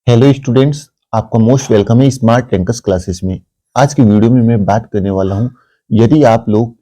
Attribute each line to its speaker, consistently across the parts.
Speaker 1: Hello students, आपका most welcome है smart rankers classes में। आज की वीडियो में मैं बात करने वाला हूं, यदि आप लोग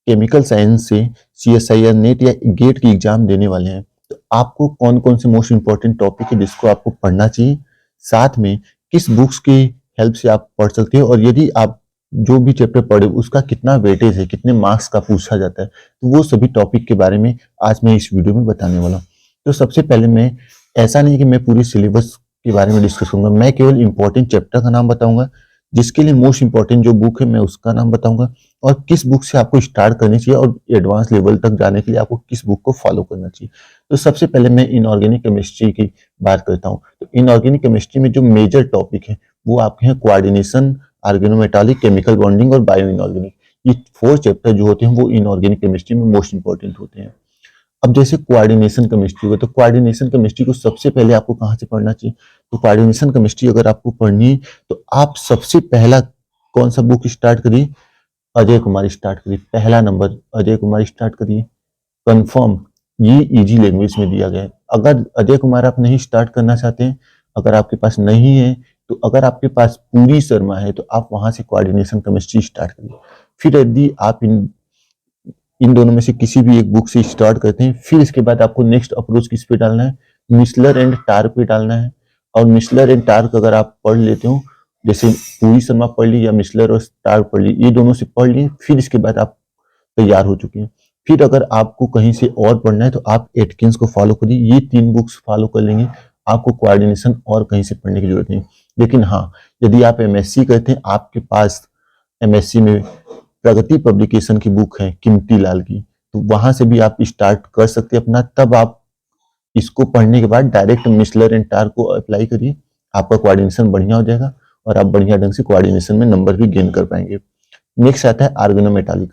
Speaker 1: केमिकल साइंस से सीएसआईआर नेट या गेट की एग्जाम देने वाले हैं तो आपको कौन कौन से मोस्ट इंपॉर्टेंट टॉपिक है जिसको आपको पढ़ना चाहिए, साथ में किस बुक्स की हेल्प से आप पढ़ सकते हैं, और यदि आप जो भी चैप्टर पढ़े उसका कितना वेटेज है, कितने मार्क्स का पूछा जाता है, तो वो सभी टॉपिक के बारे में आज मैं इस वीडियो में बताने वाला हूँ। तो सबसे पहले मैं ऐसा नहीं कि मैं पूरी सिलेबस के बारे में डिस्कस करूंगा, मैं केवल इंपॉर्टेंट चैप्टर का नाम बताऊंगा, जिसके लिए मोस्ट इंपॉर्टेंट जो बुक है मैं उसका नाम बताऊंगा, और किस बुक से आपको स्टार्ट करनी चाहिए और एडवांस लेवल तक जाने के लिए आपको किस बुक को फॉलो करना चाहिए। तो सबसे पहले मैं इनऑर्गेनिक केमिस्ट्री की बात करता हूँ। तो इनऑर्गेनिक केमिस्ट्री में जो मेजर टॉपिक है वो आपके हैं कोऑर्डिनेशन, ऑर्गेनोमेटालिक, केमिकल बॉन्डिंग और बायो इनऑर्गेनिक। ये 4 चैप्टर जो होते हैं वो इनऑर्गेनिक केमिस्ट्री में मोस्ट इंपॉर्टेंट होते हैं। अब जैसे कोऑर्डिनेशन केमिस्ट्री हो तो कोऑर्डिनेशन केमिस्ट्री को सबसे पहले आपको कहाँ से पढ़ना चाहिए, तो कोऑर्डिनेशन केमिस्ट्री अगर आपको पढ़नी है तो आप सबसे पहला कौन सा बुक स्टार्ट करिए, अजय कुमार स्टार्ट करिए। पहला नंबर अजय कुमार स्टार्ट करिए, कंफर्म। ये इजी लैंग्वेज में दिया गया है। अगर अजय कुमार आप नहीं स्टार्ट करना चाहते हैं, अगर आपके पास नहीं है, तो अगर आपके पास पूरी शर्मा है तो आप वहां से कोऑर्डिनेशन केमिस्ट्री स्टार्ट करिए। फिर यदि आप इन दोनों में से किसी भी एक बुक से स्टार्ट करते हैं, फिर इसके बाद आपको नेक्स्ट अप्रोच किस पे डालना है, मिसलर एंड टार पे डालना है। और मिसलर एंड टार का अगर आप पढ़ लेते हो, जैसे पूरी शर्मा पढ़ ली या मिसलर और टार पढ़ ली, ये दोनों से पढ़ लिए, फिर इसके बाद आप तैयार हो चुके हैं। फिर अगर आपको कहीं से और पढ़ना है तो आप एटकिंस को फॉलो करिए, ये 3 बुक्स फॉलो कर लेंगे, आपको कोऑर्डिनेशन और कहीं से पढ़ने की जरूरत नहीं। लेकिन हाँ, यदि आप एमएससी करते हैं, आपके पास एमएससी में प्रगति पब्लिकेशन की बुक है कीमती लाल की, तो वहां से भी आप स्टार्ट कर सकते हैं अपना। तब आप इसको पढ़ने के बाद डायरेक्ट मिसलर एंड टार को अप्लाई करिए, आपका कोऑर्डिनेशन बढ़िया हो जाएगा और आप बढ़िया ढंग से कोऑर्डिनेशन में नंबर भी गेन कर पाएंगे। नेक्स्ट आता है आर्गेनोमेटालिक।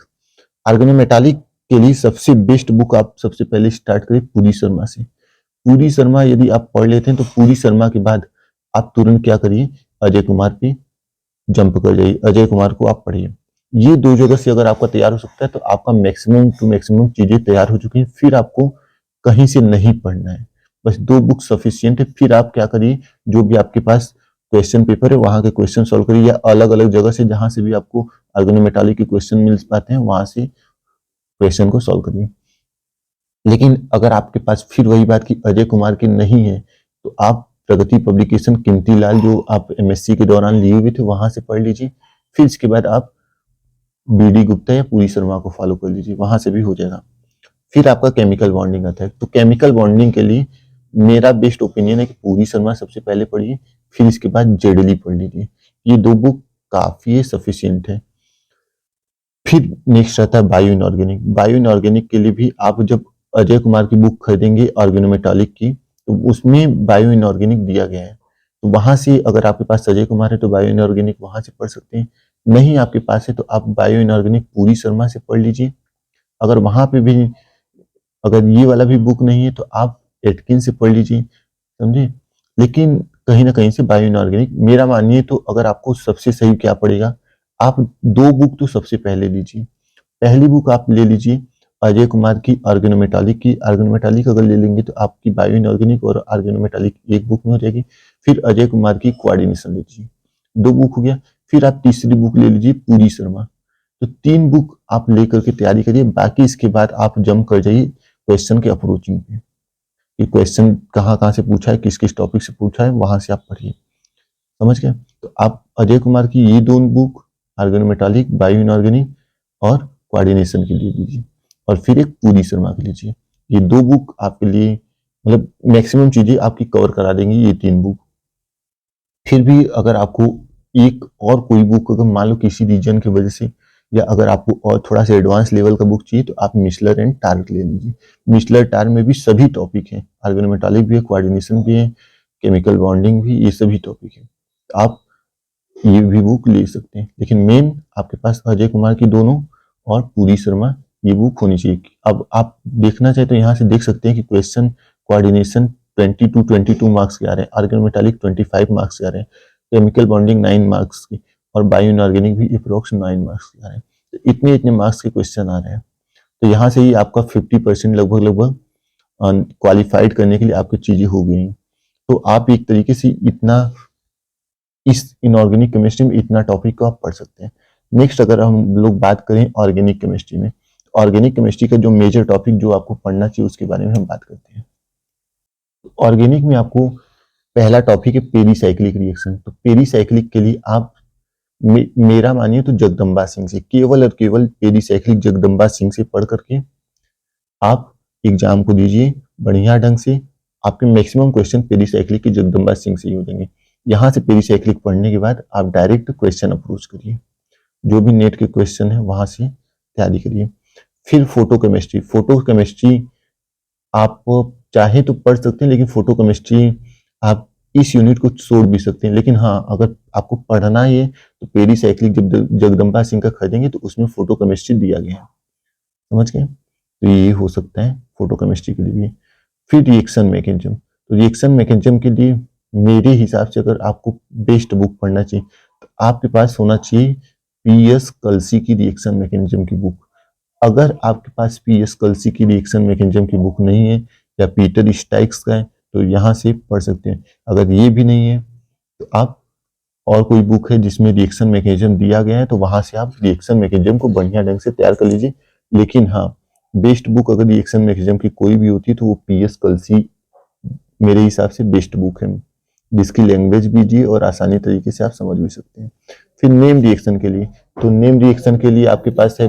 Speaker 1: आर्गेनोमेटालिक के लिए सबसे बेस्ट बुक आप सबसे पहले स्टार्ट करिए पूरी शर्मा से। पूरी शर्मा यदि आप पढ़ लेते हैं तो पूरी शर्मा के बाद आप तुरंत क्या करिए, अजय कुमार पे जंप कर जाइए, अजय कुमार को आप पढ़िए। ये 2 जगह से अगर आपका तैयार हो सकता है तो आपका मैक्सिमम टू मैक्सिमम चीजें तैयार हो चुकी हैं। फिर आपको कहीं से नहीं पढ़ना है, बस 2 बुक सफिशियंट है। फिर आप क्या करिए, जो भी आपके पास क्वेश्चन पेपर है वहां के क्वेश्चन सॉल्व करिए, या अलग अलग जगह से जहां से भी आपको ऑर्गेनोमेटालिक के क्वेश्चन मिल पाते हैं वहां से क्वेश्चन को सॉल्व करिए। लेकिन अगर आपके पास फिर वही बात कि अजय कुमार की नहीं है, तो आप प्रगति पब्लिकेशन कीमती लाल जो आप एमएससी के दौरान लिए हुए थे वहां से पढ़ लीजिए। फिर इसके बाद आप बीडी गुप्ता या पूरी शर्मा को फॉलो कर लीजिए, वहां से भी हो जाएगा। फिर आपका केमिकल बॉन्डिंग आता है, तो केमिकल बॉन्डिंग के लिए मेरा बेस्ट ओपिनियन है कि पूरी शर्मा सबसे पहले पढ़िए, फिर इसके बाद जेडली पढ़ लीजिए। ये 2 बुक काफी सफिशियंट है। फिर नेक्स्ट आता है बायो इनऑर्गेनिक। बायो इनऑर्गेनिक के लिए भी आप जब अजय कुमार की बुक खरीदेंगे ऑर्गेनोमेटालिक की, तो उसमें बायो इनऑर्गेनिक दिया गया है, तो वहां से अगर आपके पास अजय कुमार है तो बायो इनऑर्गेनिक वहां से पढ़ सकते हैं। नहीं आपके पास है तो आप बायो इनऑर्गेनिक पूरी शर्मा से पढ़ लीजिए। अगर वहां पे भी अगर ये वाला भी बुक नहीं है तो आप एटकिन से पढ़ लीजिए, समझे। लेकिन कहीं ना कहीं से बायो इनऑर्गेनिक मेरा मानिए तो अगर आपको सबसे सही क्या पड़ेगा, आप 2 बुक तो सबसे पहले लीजिए। पहली बुक आप ले लीजिए अजय कुमार की ऑर्गेनोमेटालिक की। ऑर्गेनोमेटालिक अगर ले लेंगे तो आपकी बायो इनऑर्गेनिक और ऑर्गेनोमेटालिक एक बुक में हो जाएगी। फिर अजय कुमार की कोऑर्डिनेशन ले लीजिए, 2 बुक हो गया। फिर आप तीसरी बुक ले लीजिए पूरी शर्मा। तो 3 बुक आप लेकर के तैयारी करिए, बाकी इसके बाद आप जंप कर जाइए क्वेश्चन के अप्रोचिंग पे, कि क्वेश्चन कहाँ कहाँ से पूछा है, किस किस टॉपिक से पूछा है, वहां से आप पढ़िए। समझ गए। तो आप अजय कुमार की ये 2 बुक ऑर्गेनोमेटालिक, बायो इनऑर्गेनिक और कोऑर्डिनेशन के लिए लीजिए, और फिर एक पूरी शर्मा के लीजिए। ये 2 बुक आपके लिए मतलब मैक्सिमम चीजें आपकी कवर करा देंगी ये 3 बुक। फिर भी अगर आपको एक और कोई बुक अगर मान लो किसी रीजन की वजह से, या अगर आपको और थोड़ा सा एडवांस लेवल का बुक चाहिए तो आप मिशलर एंड टार्क ले लीजिए। मिशलर टार्क में भी सभी टॉपिक हैं, ऑर्गेनोमेटालिक भी है, कोऑर्डिनेशन भी है, केमिकल बॉन्डिंग भी, ये सभी टॉपिक है। आप ये भी बुक ले सकते हैं, लेकिन मेन आपके पास अजय कुमार की दोनों और पूरी शर्मा ये बुक होनी चाहिए। अब आप देखना चाहे तो यहाँ से देख सकते हैं कि क्वेश्चन कोऑर्डिनेशन 22 मार्क्स के आ रहे हैं, ऑर्गेनोमेटालिक 25 मार्क्स के आ रहे हैं, केमिकल बॉन्डिंग 9 मार्क्स की, और बायो इनऑर्गेनिक भी अप्रोक्स 9 मार्क्स के आ रहे हैं। तो इतने इतने मार्क्स के क्वेश्चन आ रहे हैं, तो यहाँ से ही आपका 50% लगभग लगभग क्वालिफाइड करने के लिए आपकी चीजें हो गई। तो आप एक तरीके से इतना इस इनऑर्गेनिक केमिस्ट्री में इतना टॉपिक को आप पढ़ सकते हैं। नेक्स्ट अगर हम लोग बात करें ऑर्गेनिक केमिस्ट्री में, ऑर्गेनिक केमिस्ट्री का जो मेजर टॉपिक जो आपको पढ़ना चाहिए उसके बारे में हम बात करते हैं। ऑर्गेनिक में आपको पहला टॉपिक है पेरीसाइक्लिक रिएक्शन। तो पेरीसाइक्लिक के लिए आप मेरा मानिए तो जगदम्बा सिंह से, केवल और केवल पेरीसाइक्लिक जगदम्बा सिंह से पढ़ करके आप एग्जाम को दीजिए बढ़िया ढंग से। आपके मैक्सिमम क्वेश्चन पेरीसाइक्लिक के जगदम्बा सिंह से ही हो जाएंगे। यहाँ से पेरीसाइक्लिक पढ़ने के बाद आप डायरेक्ट क्वेश्चन अप्रोच करिए, जो भी नेट के क्वेश्चन है वहां से तैयारी करिए। फिर फोटो केमिस्ट्री आप चाहे तो पढ़ सकते हैं, लेकिन फोटो केमिस्ट्री आप इस यूनिट को छोड़ भी सकते हैं। लेकिन हाँ, अगर आपको पढ़ना है तो पेरीसाइक्लिक जब जगदम्बा सिंह का खरीदेंगे तो उसमें फोटो केमिस्ट्री दिया गया है, समझ गए। तो ये हो सकता है फोटो केमिस्ट्री के लिए भी। फिर रिएक्शन मैकेनिज्म, तो रिएक्शन मैकेनिज्म के लिए मेरे हिसाब से अगर आपको बेस्ट बुक पढ़ना चाहिए तो आपके पास होना चाहिए पीएस कल्सी की रिएक्शन मैकेनिज्म की बुक। अगर आपके पास पीएस कल्सी की रिएक्शन मैकेनिज्म की बुक नहीं है या पीटर स्टाइक्स का है तो यहाँ से पढ़ सकते हैं। अगर ये भी नहीं है तो आप और कोई बुक है जिसमें रिएक्शन मैकेनिज्म दिया गया है तो वहां से आप रिएक्शन मैकेनिज्म को बढ़िया ढंग से तैयार कर लीजिए। लेकिन हाँ, बेस्ट बुक अगर रिएक्शन मैकेनिज्म की कोई भी होती है तो वो पीएस कल्सी मेरे हिसाब से बेस्ट बुक है, जिसकी लैंग्वेज भी जी और आसानी तरीके से आप समझ भी सकते हैं। फिर नेम रिएक्शन के लिए, तो नेम रिएक्शन के लिए आपके पास है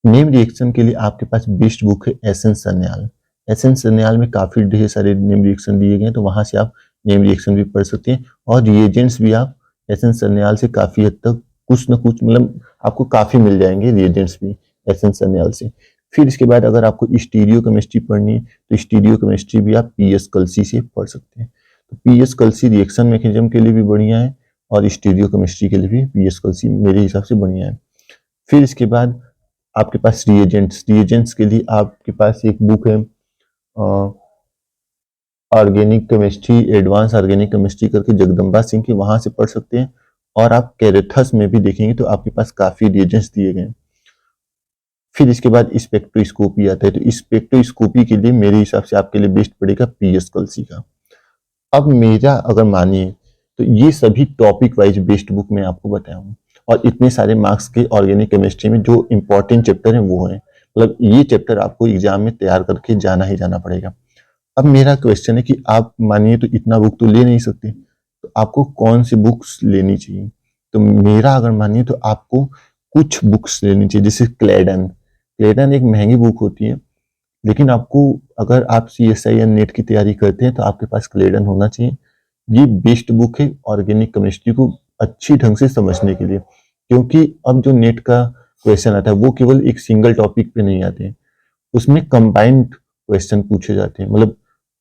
Speaker 1: नेम रिएक्शन के लिए आपके पास बेस्ट बुक है एसेंस सरन्याल। एसेंस सरन्याल में काफी ढेर सारे नेम रिएक्शन दिए गए हैं, तो वहां से आप नेम रिएक्शन भी पढ़ सकते हैं। और रिएजेंट्स भी आप एसेंस सरन्याल से काफी हद तक कुछ ना कुछ मतलब आपको काफी मिल जाएंगे रिएजेंट्स भी एसेंस सरन्याल से। फिर इसके बाद अगर आपको स्टीरियो केमिस्ट्री पढ़नी है तो स्टीरियो केमिस्ट्री भी आप पीएस कल्सी से पढ़ सकते हैं। तो पीएस कल्सी रिएक्शन मैकेनिज्म के लिए भी बढ़िया है और स्टीरियो केमिस्ट्री के लिए भी पीएस कल्सी मेरे हिसाब से बढ़िया है। फिर इसके बाद आपके पास रिएजेंट्स के लिए आपके पास एक बुक है organic chemistry, advance organic chemistry करके जगदम्बा सिंह की, वहां से पढ़ सकते हैं। और आप कैरेथस में भी देखेंगे तो आपके पास काफी रिएजेंट्स दिए गए। फिर इसके बाद स्पेक्ट्रोस्कोपी आता है, तो स्पेक्ट्रोस्कोपी के लिए मेरे हिसाब से आपके लिए बेस्ट पड़ेगा पीएस कल्सी का। अब मेरा अगर मानिए तो ये सभी टॉपिक वाइज बेस्ट बुक मैं आपको बताया हूँ, और इतने सारे मार्क्स के ऑर्गेनिक केमिस्ट्री में जो इंपॉर्टेंट चैप्टर है वो है, मतलब ये चैप्टर आपको एग्जाम में तैयार करके जाना ही जाना पड़ेगा। अब मेरा क्वेश्चन है कि आप मानिए तो इतना बुक तो ले नहीं सकते, तो आपको कौन सी बुक्स लेनी चाहिए। तो मेरा अगर मानिए तो आपको कुछ बुक्स लेनी चाहिए, जैसे क्लेडन एक महंगी बुक होती है, लेकिन आपको अगर आप CSIR नेट की तैयारी करते हैं तो आपके पास क्लेडन होना चाहिए। ये बेस्ट बुक है ऑर्गेनिक केमिस्ट्री को अच्छी ढंग से समझने के लिए, क्योंकि अब जो नेट का क्वेश्चन आता है वो केवल एक सिंगल टॉपिक पे नहीं आते हैं, उसमें कंबाइंड क्वेश्चन पूछे जाते हैं। मतलब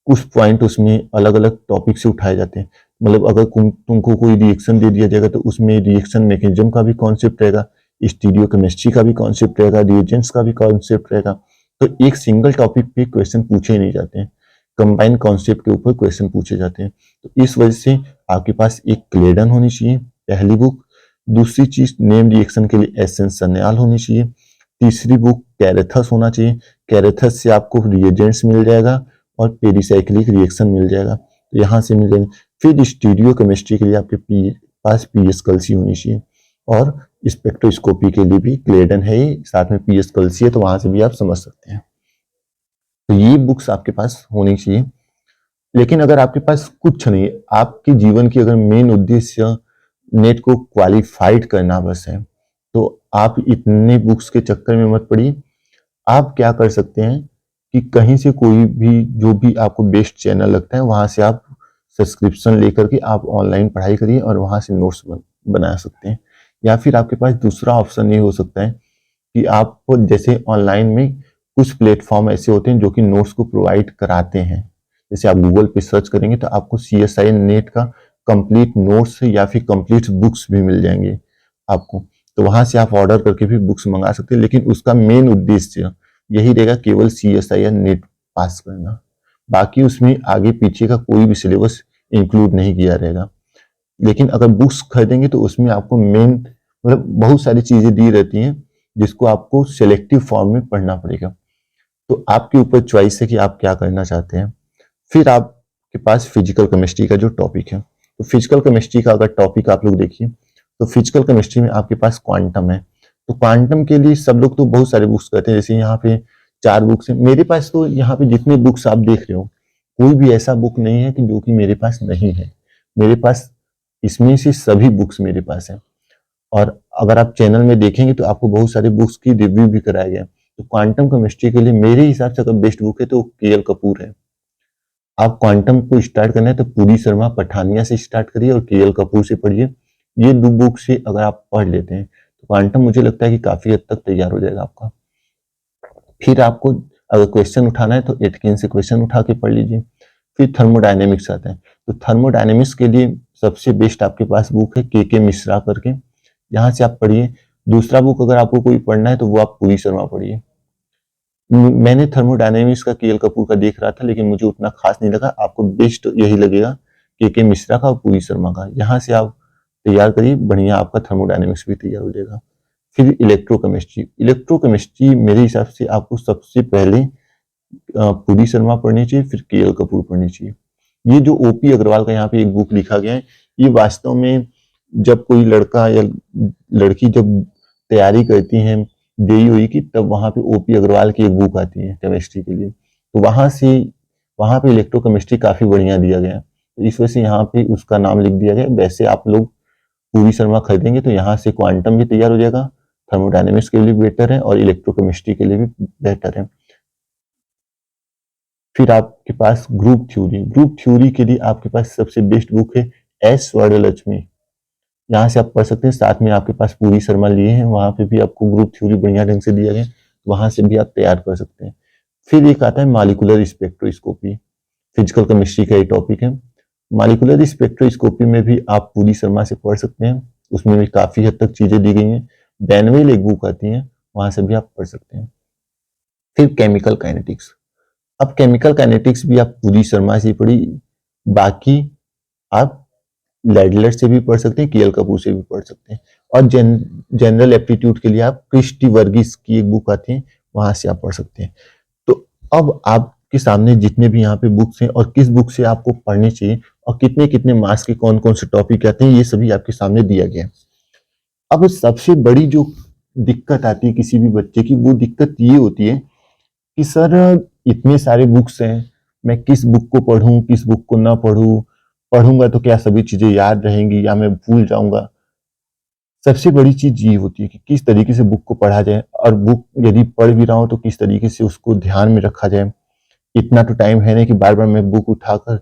Speaker 1: कुछ पॉइंट उसमें अलग अलग टॉपिक से उठाए जाते हैं। मतलब अगर तुमको कोई रिएक्शन दे दिया जाएगा तो उसमें रिएक्शन मैकेनिज्म का भी कॉन्सेप्ट रहेगा, स्टीरियो केमिस्ट्री का भी कॉन्सेप्ट रहेगा, रिएजेंट्स का भी कॉन्सेप्ट रहेगा। तो एक सिंगल टॉपिक पे क्वेश्चन पूछे नहीं जाते हैं, कंबाइंड कॉन्सेप्ट के ऊपर क्वेश्चन पूछे जाते हैं। तो इस वजह से आपके पास एक क्लेडन होनी चाहिए पहली बुक। दूसरी चीज नेम रिएक्शन के लिए एसेंस सरन्याल होनी चाहिए। तीसरी बुक कैरेथस होना चाहिए, कैरेथस से आपको रिएजेंट्स मिल जाएगा और पेरीसाइक्लिक रिएक्शन मिल जाएगा, तो यहाँ से मिल जाएगा। फिर स्टीरियो केमिस्ट्री के लिए आपके पास पीएस कल्सी होनी चाहिए, और स्पेक्ट्रोस्कोपी के लिए भी क्लेडन है ही, साथ में पीएस कल्सी है, तो वहां से भी आप समझ सकते हैं। तो ये बुक्स आपके पास होनी चाहिए। लेकिन अगर आपके पास कुछ नहीं, आपके जीवन की अगर मेन उद्देश्य नेट को क्वालिफाइड करना बस है, तो आप इतने बुक्स के चक्कर में मत पड़िए। आप क्या कर सकते हैं कि कहीं से कोई भी जो भी आपको बेस्ट चैनल लगता है वहां से आप सब्सक्रिप्शन लेकर के आप ऑनलाइन पढ़ाई करिए और वहां से नोट्स बना सकते हैं। या फिर आपके पास दूसरा ऑप्शन ये हो सकता है कि आप जैसे ऑनलाइन में कुछ प्लेटफॉर्म ऐसे होते हैं जो कि नोट्स को प्रोवाइड कराते हैं। जैसे आप गूगल पे सर्च करेंगे तो आपको CSIR नेट का कंप्लीट नोट्स या फिर कंप्लीट बुक्स भी मिल जाएंगे आपको, तो वहां से आप ऑर्डर करके भी बुक्स मंगा सकते हैं। लेकिन उसका मेन उद्देश्य यही रहेगा केवल CSIR नेट पास करना, बाकी उसमें आगे पीछे का कोई भी सिलेबस इंक्लूड नहीं किया रहेगा। लेकिन अगर बुक्स खरीदेंगे तो उसमें आपको मेन मतलब बहुत सारी चीजें दी रहती हैं जिसको आपको सिलेक्टिव फॉर्म में पढ़ना पड़ेगा। तो आपके ऊपर चॉइस है कि आप क्या करना चाहते हैं। फिर आप आपके पास फिजिकल केमिस्ट्री का जो टॉपिक है। तो फिजिकल केमिस्ट्री का अगर टॉपिक आप लोग देखिए तो फिजिकल केमिस्ट्री में आपके पास क्वांटम है। तो क्वांटम के लिए सब लोग तो बहुत सारे बुक्स करते हैं, जैसे यहाँ पे 4 बुक्स हैं। मेरे पास तो यहाँ पे जितने बुक्स आप देख रहे हो कोई भी ऐसा बुक नहीं है कि जो कि मेरे पास नहीं है। मेरे पास इसमें से सभी बुक्स मेरे पास है। और अगर आप चैनल में देखेंगे तो आपको बहुत सारे बुक्स की रिव्यू भी कराया गया है। तो क्वांटम केमिस्ट्री के लिए मेरे हिसाब से अगर बेस्ट बुक है तो केएल कपूर है। आप क्वांटम को स्टार्ट करना है तो पूरी शर्मा पठानिया से स्टार्ट करिए और केएल कपूर से पढ़िए। ये 2 बुक से अगर आप पढ़ लेते हैं तो क्वांटम मुझे लगता है कि काफी हद तक तैयार हो जाएगा आपका। फिर आपको अगर क्वेश्चन उठाना है तो एटकिंस से क्वेश्चन उठा के पढ़ लीजिए। फिर थर्मोडायनेमिक्स आता है। तो थर्मोडायनेमिक्स के लिए सबसे बेस्ट आपके पास बुक है के मिश्रा करके, यहाँ से आप पढ़िए। दूसरा बुक अगर आपको कोई पढ़ना है तो वो आप पूरी शर्मा पढ़िए। मैंने थर्मोडायनेमिक्स का केएल कपूर का देख रहा था लेकिन मुझे उतना खास नहीं लगा। आपको बेस्ट यही लगेगा के मिश्रा का और पूरी शर्मा का। यहाँ से आप तैयार करिए, बढ़िया आपका थर्मोडायनेमिक्स भी तैयार हो जाएगा। फिर इलेक्ट्रोकेमिस्ट्री मेरे हिसाब से आपको सबसे पहले पूरी शर्मा पढ़नी चाहिए, फिर केएल कपूर पढ़नी चाहिए। ये जो ओपी अग्रवाल का यहाँ पे एक बुक लिखा गया है, ये वास्तव में जब कोई लड़का या लड़की जब तैयारी करती हैं जेईई की तब वहां पे ओपी अग्रवाल की एक बुक आती है केमिस्ट्री के लिए। तो वहां पे इलेक्ट्रोकेमिस्ट्री काफी बढ़िया दिया गया है, तो इस वजह से यहाँ पे उसका नाम लिख दिया गया। वैसे आप लोग पूरी शर्मा खरीदेंगे तो यहाँ से क्वांटम भी तैयार हो जाएगा, थर्मोडायनेमिक्स के लिए बेटर है और इलेक्ट्रोकेमिस्ट्री के लिए भी बेटर है। फिर आपके पास ग्रुप थ्योरी के लिए आपके पास सबसे बेस्ट बुक है एस वरदलक्ष्मी, यहाँ से आप पढ़ सकते हैं। साथ में आपके पास पूरी शर्मा लिए हैं, वहां पे भी आपको ग्रुप थ्योरी बढ़िया ढंग से दिया गया, वहां से भी आप तैयार कर सकते हैं। फिर एक आता है मॉलिक्यूलर स्पेक्ट्रोस्कोपी, फिजिकल केमिस्ट्री का ये टॉपिक है। मॉलिक्यूलर स्पेक्ट्रोस्कोपी में भी आप पूरी शर्मा से पढ़ सकते हैं, उसमें भी काफी हद तक चीजें दी गई हैं। बैनवेल एक बुक आती है, वहां से भी आप पढ़ सकते हैं। फिर केमिकल काइनेटिक्स, अब केमिकल काइनेटिक्स भी आप पूरी शर्मा से पढ़ी, बाकी आप लैडलर से भी पढ़ सकते हैं, केएल कपूर से भी पढ़ सकते हैं। और जनरल एप्टीट्यूड के लिए आप क्रिस्टी वर्गीस की एक बुक आती है, वहां से आप पढ़ सकते हैं। तो अब आपके सामने जितने भी यहाँ पे बुक्स हैं और किस बुक से आपको पढ़ने चाहिए और कितने कितने मार्क्स के कौन कौन से टॉपिक आते हैं, ये सभी आपके सामने दिया गया है। अब सबसे बड़ी जो दिक्कत आती है किसी भी बच्चे की, वो दिक्कत ये होती है कि सर इतने सारे बुक्स हैं, मैं किस बुक को पढ़ूं, किस बुक को ना पढ़ूं, पढ़ूंगा तो क्या सभी चीजें याद रहेंगी या मैं भूल जाऊंगा। सबसे बड़ी चीज ये होती है कि किस तरीके से बुक को पढ़ा जाए, और बुक यदि पढ़ भी रहा हूं तो किस तरीके से उसको ध्यान में रखा जाए। इतना तो टाइम है नहीं कि बार बार मैं बुक उठाकर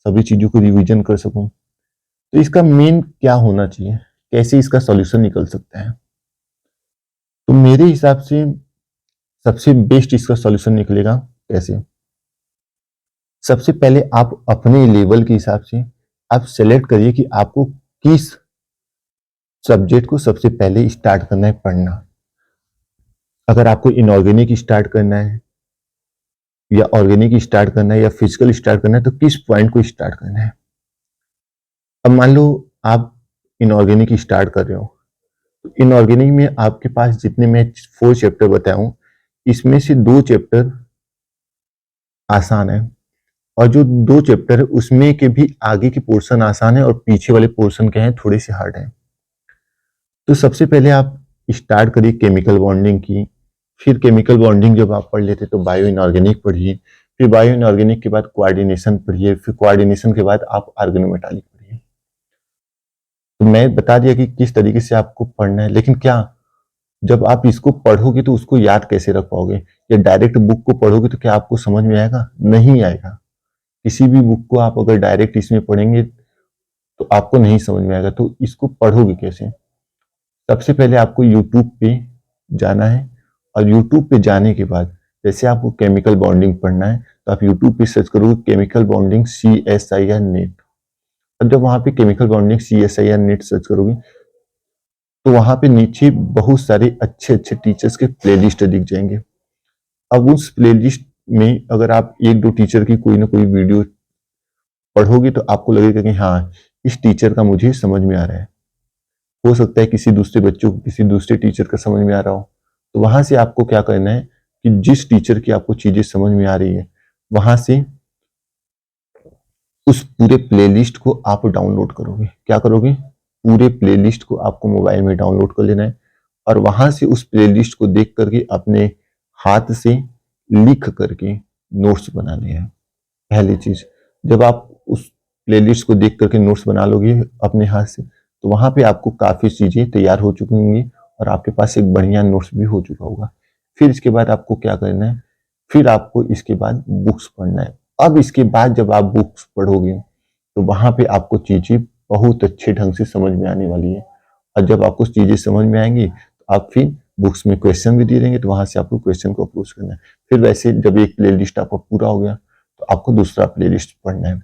Speaker 1: सभी चीजों को रिवीजन कर सकूं। तो इसका मेन क्या होना चाहिए, कैसे इसका सॉल्यूशन निकल सकता है? तो मेरे हिसाब से सबसे बेस्ट इसका सॉल्यूशन निकलेगा कैसे। सबसे पहले आप अपने लेवल के हिसाब से आप सेलेक्ट करिए कि आपको किस सब्जेक्ट को सबसे पहले स्टार्ट करना है पढ़ना। अगर आपको इनऑर्गेनिक स्टार्ट करना है या ऑर्गेनिक स्टार्ट करना है या फिजिकल स्टार्ट करना है, तो किस पॉइंट को स्टार्ट करना है। अब मान लो आप इनऑर्गेनिक स्टार्ट कर रहे हो, तो इनऑर्गेनिक में आपके पास जितने मैं 4 चैप्टर बताया हूं, इसमें से 2 चैप्टर आसान है और जो 2 चैप्टर है उसमें के भी आगे के पोर्शन आसान है और पीछे वाले पोर्शन के हैं थोड़े से हार्ड हैं। तो सबसे पहले आप स्टार्ट करिए केमिकल बॉन्डिंग की। फिर केमिकल बॉन्डिंग जब आप पढ़ लेते तो बायो इनऑर्गेनिक पढ़िए। फिर बायो इनऑर्गेनिक के बाद कोऑर्डिनेशन पढ़िए। फिर कोऑर्डिनेशन के बाद आप ऑर्गेनोमेटालिक पढ़िए। तो मैं बता दिया कि किस तरीके से आपको पढ़ना है, लेकिन क्या जब आप इसको पढ़ोगे तो उसको याद कैसे रख पाओगे? या डायरेक्ट बुक को पढ़ोगे तो क्या आपको समझ में आएगा? नहीं आएगा। किसी भी बुक को आप अगर डायरेक्ट इसमें पढ़ेंगे तो आपको नहीं समझ में आएगा। तो इसको पढ़ोगे कैसे? सबसे पहले आपको YouTube पे जाना है और YouTube पे जाने के बाद जैसे आपको केमिकल बॉन्डिंग पढ़ना है तो आप YouTube पे सर्च करोगे केमिकल बॉन्डिंग CSIR नेट। और जब वहां पे chemical bonding CSIR net search करोगे तो वहां पे नीचे बहुत सारे अच्छे अच्छे टीचर्स के प्लेलिस्ट दिख जाएंगे। अब उस प्लेलिस्ट में अगर आप 1-2 टीचर की कोई ना कोई वीडियो पढ़ोगे तो आपको लगेगा कि हाँ, इस टीचर का मुझे समझ में आ रहा है। हो सकता है किसी दूसरे बच्चों को किसी दूसरे टीचर का समझ में आ रहा हो। तो वहां से आपको क्या करना है कि जिस टीचर की आपको चीजें समझ में आ रही है वहां से उस पूरे प्लेलिस्ट को आप डाउनलोड करोगे। क्या करोगे? पूरे प्लेलिस्ट को आपको मोबाइल में डाउनलोड कर लेना है और वहां से उस प्लेलिस्ट को देख करके अपने हाथ से लिख करके नोट्स बनाने हैं। पहली चीज, जब आप उस प्लेलिस्ट को देख करके नोट्स बना लोगे अपने हाथ से, तो वहां पे आपको काफी चीजें तैयार हो चुकी होंगी और आपके पास एक बढ़िया नोट्स भी हो चुका होगा। फिर इसके बाद आपको क्या करना है? फिर आपको इसके बाद बुक्स पढ़ना है। अब इसके बाद जब आप बुक्स पढ़ोगे तो वहां पे आपको चीजें बहुत अच्छे ढंग से समझ में आने वाली है। और जब आपको चीजें समझ में आएंगी तो आप फिर बुक्स में क्वेश्चन भी दिए रहेंगे, तो वहां से आपको क्वेश्चन को अप्रोच करना है। फिर वैसे जब एक प्ले लिस्ट आपका पूरा हो गया तो आपको दूसरा प्ले लिस्ट पढ़ना है।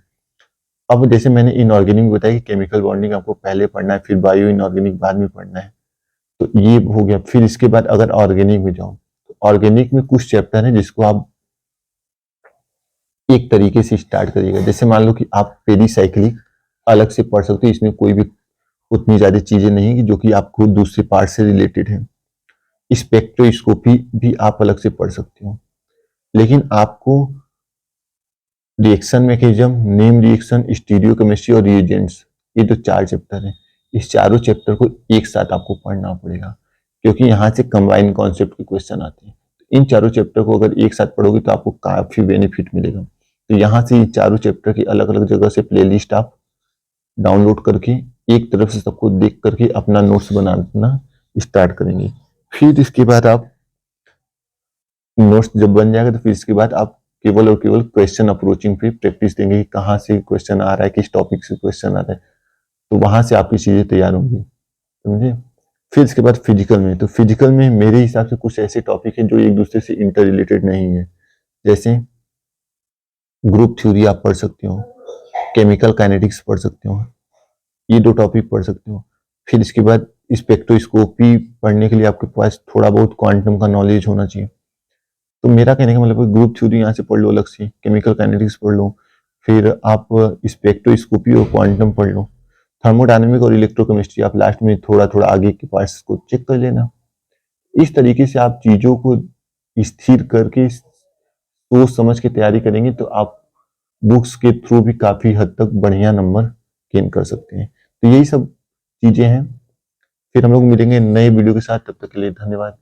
Speaker 1: अब जैसे मैंने इनऑर्गेनिक बताया कि केमिकल बॉन्डिंग आपको पहले पढ़ना है, फिर बायो इनऑर्गेनिक बाद में पढ़ना है, तो ये हो गया। फिर इसके बाद अगर ऑर्गेनिक में जाओ तो ऑर्गेनिक में कुछ चैप्टर है जिसको आप एक तरीके से स्टार्ट करिएगा। जैसे मान लो कि आप पेरीसाइक्लिक अलग से पढ़ सकते हो, इसमें कोई भी उतनी ज्यादा चीजें नहीं कि जो कि आपको दूसरे पार्ट से रिलेटेड है। स्पेक्ट्रोस्कोपी भी आप अलग से पढ़ सकते हो, लेकिन आपको reaction mechanism, name reaction, stereochemistry और रिएजेंट्स, ये जो 4 चैप्टर हैं, इस चारों चैप्टर को एक साथ आपको पढ़ना पड़ेगा, क्योंकि यहाँ से कंबाइन कॉन्सेप्ट के क्वेश्चन आते हैं। तो इन चारों चैप्टर को अगर एक साथ पढ़ोगे तो आपको काफी बेनिफिट मिलेगा। तो यहाँ से इन चारों चैप्टर की अलग अलग जगह से प्लेलिस्ट आप डाउनलोड करके एक तरफ से सबको देख करके अपना नोट्स बनाना स्टार्ट करेंगे। फिर इसके बाद आप नोट्स जब बन जाएगा तो फिर इसके बाद आप केवल और केवल क्वेश्चन अप्रोचिंग पे प्रैक्टिस देंगे कि कहाँ से क्वेश्चन आ रहा है, किस टॉपिक से क्वेश्चन आ रहा है, तो वहां से आपकी चीजें तैयार होंगी। समझे? फिर इसके बाद फिजिकल में, तो फिजिकल में मेरे हिसाब से कुछ ऐसे टॉपिक हैं जो एक दूसरे से इंटर रिलेटेड नहीं है। जैसे ग्रुप थ्योरी आप पढ़ सकते हो, केमिकल काइनेटिक्स पढ़ सकते हो, ये 2 टॉपिक पढ़ सकते हो। फिर इसके बाद स्पेक्ट्रोस्कोपी पढ़ने के लिए आपके पास थोड़ा बहुत क्वांटम का नॉलेज होना चाहिए। तो मेरा कहने का मतलब है ग्रुप थ्योरी यहाँ से पढ़ लो अलग से, केमिकल काइनेटिक्स पढ़ लो, फिर आप स्पेक्ट्रोस्कोपी और क्वांटम पढ़ लो, थर्मोडायनेमिक और इलेक्ट्रोकेमिस्ट्री आप लास्ट में थोड़ा थोड़ा आगे के पार्ट्स को चेक कर लेना। इस तरीके से आप चीजों को स्थिर करके सोच समझ के तैयारी करेंगे तो आप बुक्स के थ्रू भी काफी हद तक बढ़िया नंबर गेन कर सकते हैं। तो यही सब चीजें हैं। फिर हम लोग मिलेंगे नए वीडियो के साथ, तब तक के लिए धन्यवाद।